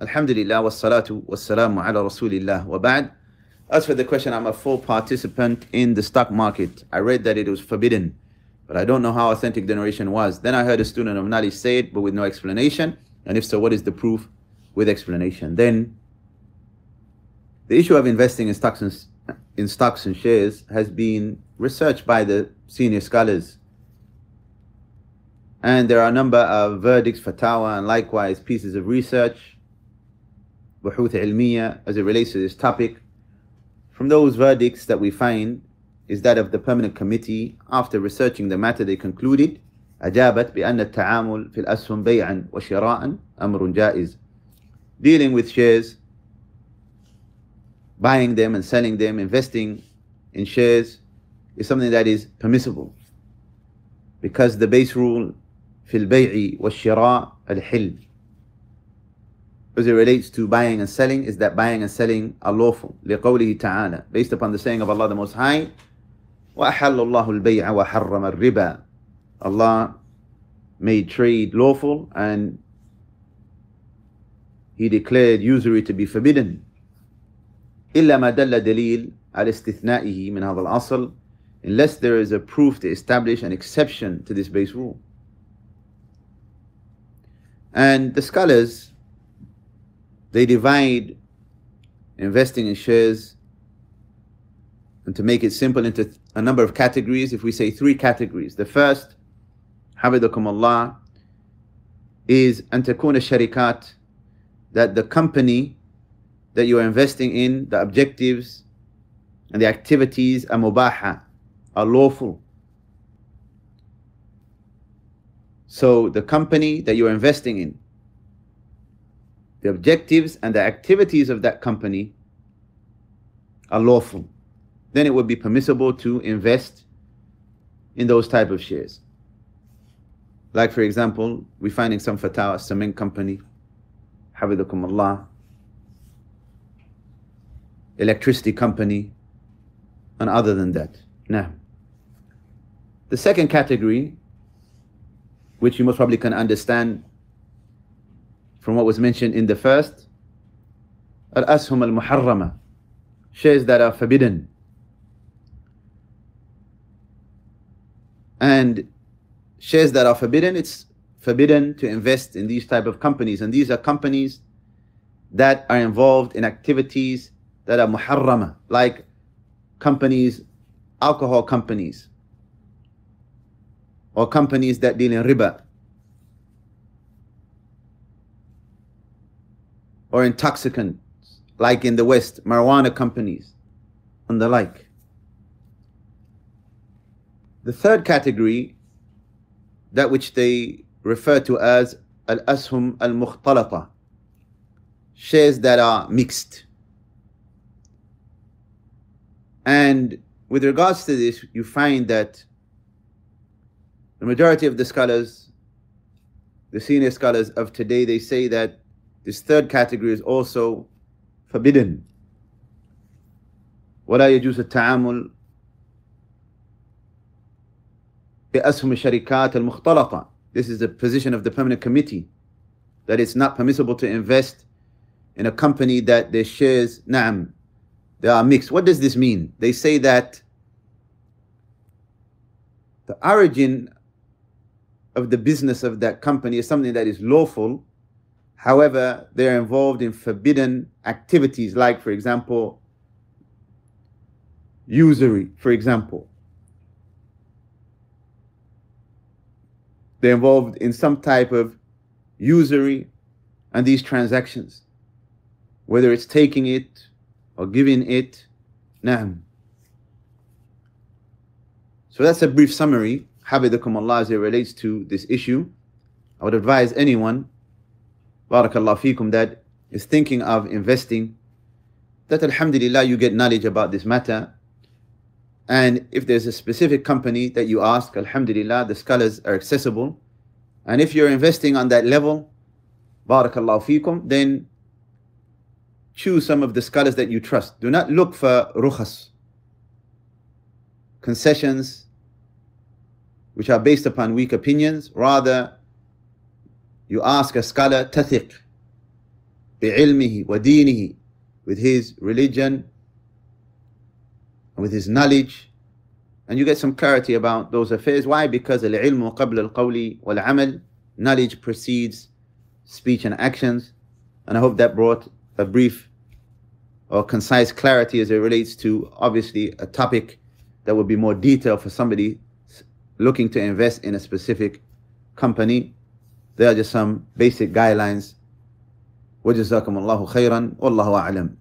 Alhamdulillah, wassalatu wassalamu ala rasulillah wa ba'd. As for the question, I'm a full participant in the stock market. I read that it was forbidden, but I don't know how authentic the narration was. Then I heard a student of knowledge say it, but with no explanation. And if so, what is the proof with explanation? Then the issue of investing in stocks and shares has been researched by the senior scholars. And there are a number of verdicts, fatwa, and likewise pieces of research, buhuth ilmiya, as it relates to this topic. From those verdicts that we find is that of the permanent committee. After researching the matter, they concluded أجابت بأن التعامل في الأسهم بيعا وشراء أمر جائز. Dealing with shares, buying them and selling them, investing in shares is something that is permissible, because the base rule في البيع والشراء الحل, as it relates to buying and selling, is that buying and selling are lawful. لقوله تعالى, based upon the saying of Allah the Most High, وأحل الله البيع وحرم الربا. Allah made trade lawful and He declared usury to be forbidden. إلا ما دل دليل على استثنائه من هذا الأصل, unless there is a proof to establish an exception to this base rule. And the scholars, they divide investing in shares, and to make it simple, into a number of categories. If we say 3 categories, the first, حفظكم Allah, is أن تكون الشركات, that the company that you are investing in, the objectives and the activities are mubaha, are lawful. So the company that you are investing in, the objectives and the activities of that company are lawful. Then it would be permissible to invest in those type of shares. Like, for example, we find in some fatwa, cement company, حفظكم Allah, electricity company, and other than that. Now, the second category, which you most probably can understand from what was mentioned in the first, as-Somali al-Muharrama, shares that are forbidden. And shares that are forbidden, it's forbidden to invest in these type of companies. And these are companies that are involved in activities that are muharrama, like companies, alcohol companies, or companies that deal in riba, or intoxicants, like in the West, marijuana companies, and the like. The third category, that which they refer to as al-ashum al-mukhtalata, shares that are mixed. And with regards to this, you find that the majority of the scholars, the senior scholars of today, they say that this third category is also forbidden. ولا يجوز التعامل بأسهم الشركات المختلطة. This is the position of the permanent committee, that it's not permissible to invest in a company that their shares, na'am, they are mixed. What does this mean? They say that the origin of the business of that company is something that is lawful. However, they're involved in forbidden activities, like, for example, usury, for example. They're involved in some type of usury and these transactions, whether it's taking it or giving it. Naam. So that's a brief summary, حفظكم Allah, as it relates to this issue. I would advise anyone, barakallahu feekum, that is thinking of investing, that alhamdulillah you get knowledge about this matter. And if there's a specific company that you ask, alhamdulillah, the scholars are accessible. And if you're investing on that level, barakallahu feekum, then choose some of the scholars that you trust. Do not look for rukhas, concessions, which are based upon weak opinions. Rather, you ask a scholar, tathiq, بعلمه ودينه, with his religion and with his knowledge, and you get some clarity about those affairs. Why? Because العلم قبل القول والعمل, knowledge precedes speech and actions. And I hope that brought a brief or concise clarity as it relates to, obviously, a topic that would be more detailed for somebody looking to invest in a specific company. There are just some basic guidelines. وجزاكم الله خيرا والله أعلم.